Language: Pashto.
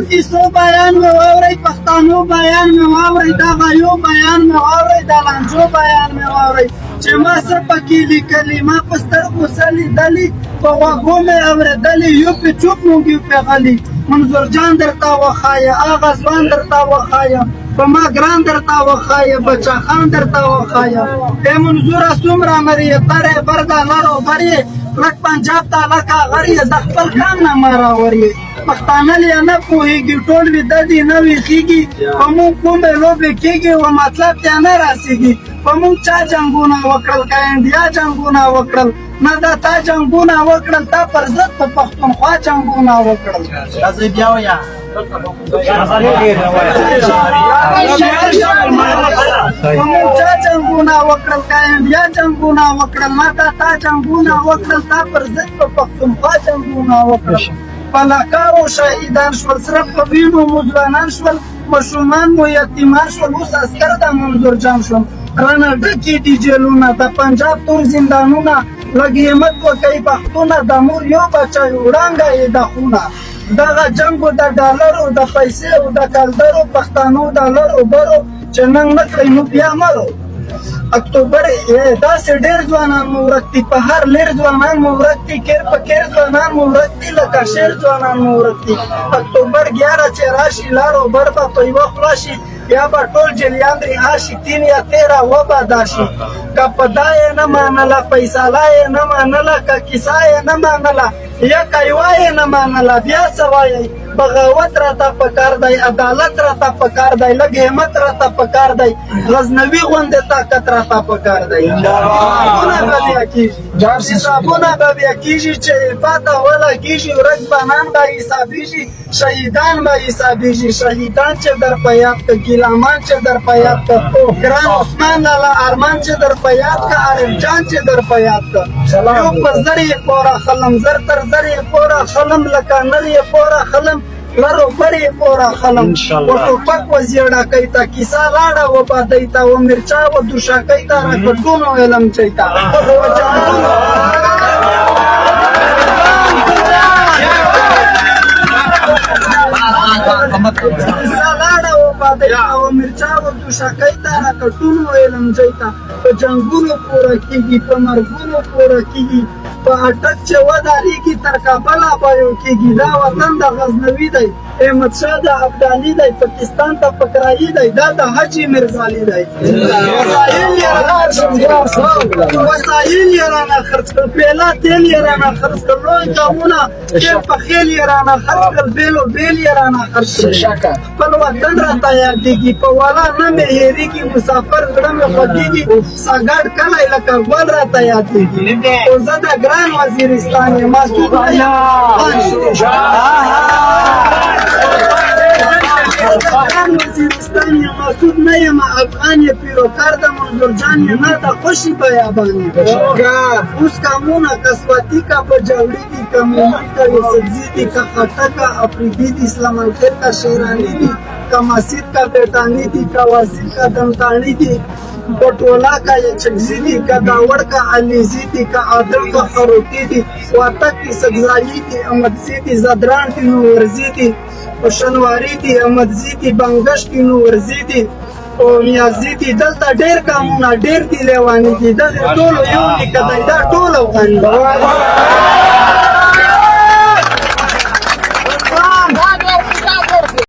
کیسو بیان مې واورئ پښتانو بیان مې واورئ دا غیو بیان مې واورئ دا لانجو بیان مې واورئ چې ما څه پکې لیکلي ما په سترګو څه لیدلي په غوږو مې اورېدلي یو پې چوپ موږ یو پې غلي منظور جان درته وښایه هغه ځوان درته وښایه په ما ګران درته وښایه بچه خان درته وښایه ای منظوره څومره مرې ترې برده لرو بر یې کلک پنجاب ته لکه غر یې د خپل کام نه مه راور یې پښتانه یې نه پوهېږي ټول ویده دي نه ویښېږي په موږ کومې لوبې کېږي و مطلب ته نه رسېږي په موږ چا جنګونه وکړل که انډیا جنګونه وکړل نه دا تا جنګونه وکړل تا پر ضد په پښتونخوا جنګونه وکړل راځئ بیا وایه په موږ چا جنګونه وکړل که انډیا جنګونه وکړل نه دا تا جنګونه وکړل تا پر ضد په پښتونخوا جنګونه وکړل پلاکارو شهیدان شول صرف په وینو مو ځوانان شول ماشومان مو یتیمان شول اوس عسکر د منظور جان شول رانه ډکې دي جیلونه د پنجاب تور زندانونه لږ همت وکئ پښتونه د مور یو بچی وړانګه یې د خونه دغه جنګو د ډالرو د پیسې او د کلدرو پښتانو د لرو برو چې ننګ نه کړئ نو بیا مرو اکتوبر داسې ډېر ځوانان مو ورک دي په هر لیر ځوانان مو ورک دي کیر په کیر ځوانان مو ورک دي لکه شعر ځوانان مو ورک دي اکتوبر 11 چې راشي لارو بر به په یوه خوله شي یا به ټول جریان رها شي 3 یا 13 وبه دا شي که په دا یې نه منله فیصله یې نه منله که کیسه یې نه منله یا کیوا یې نه منله بیا څه وایئ بغاوت راته پکار دی عدالت راته پکار دی لږ همت راته پکار دی غزنوي غوندې طاقت راته پکار دی حسابونه به بیا کېږي چې پاته وله کېږي ورځ بنان به حسابېږي شهیدان به حسابېږي شهیدان چې در په یاد که ګیلامان چې در په یاد که ګران عثمان لالا ارمان چې در په یاد که عارف جان چې در په یاد که یو په زر یې پوره خلم زر تر زر یې پوره خلم لکه نر یې پوره خلم لرو برې پوره خلم و ټوپک و زیړکۍ ته کیسه لاړه و بادۍ ته و مرچا و دوشکۍ ته راکټونو علم چۍ ته لاړه و بادۍ ته و مرچا و دوشکۍ ته راکټونو علم چۍ ته په جنګونو پوره کېږي په مرګونو پوره کېږي په اټک چې ودانېږي تر کابله به یو کېږي دا وطن د غزنوي دی احمدشاه د ابدالي دی پاکستان ته فکرایي دی دا د حاجي میرزالي دی وسایل یې رانه خرڅ کړل پیله تیل یې رانه خرڅ کړل لوی ګامونه تیل په خیل یې رانه خرڅ کړل بیلو بیل یې رانه خرڅ کړل خپل وطن راته یادېږي په والا نه مې هېرېږي مسافر زړه مې خوږېږي ساګاډ کلی لکه ګل راته یادېږي خو زه د ګران وزیرستان یم مسعود نه یم ګران وزیرستان یم مسعود نه یم افغان یې پیروکار د منظور جان یم نه د خوشي بیابان یم اوس کامونه قسوتي که په جوړي دي که مومي که یوسفزي دي که خټکه افریدي دي اسلام الخیر که شیراني دي که مسجد که پیټاني دي که وزیر که دمتاڼي دي پټولا کا یا چکزی دی کا داوړ کا علیزی دی کا عادل کا خروتی دی واتک کی سبزالی دی امدزی دی زدران کی نورزی دی شنواری دی امدزی دی بنگش کی نورزی دی او نیازی دی دلته ډیر کامونه ډیر دی لیوانی دی دغه ټول یو دی کدی دا ټول افغان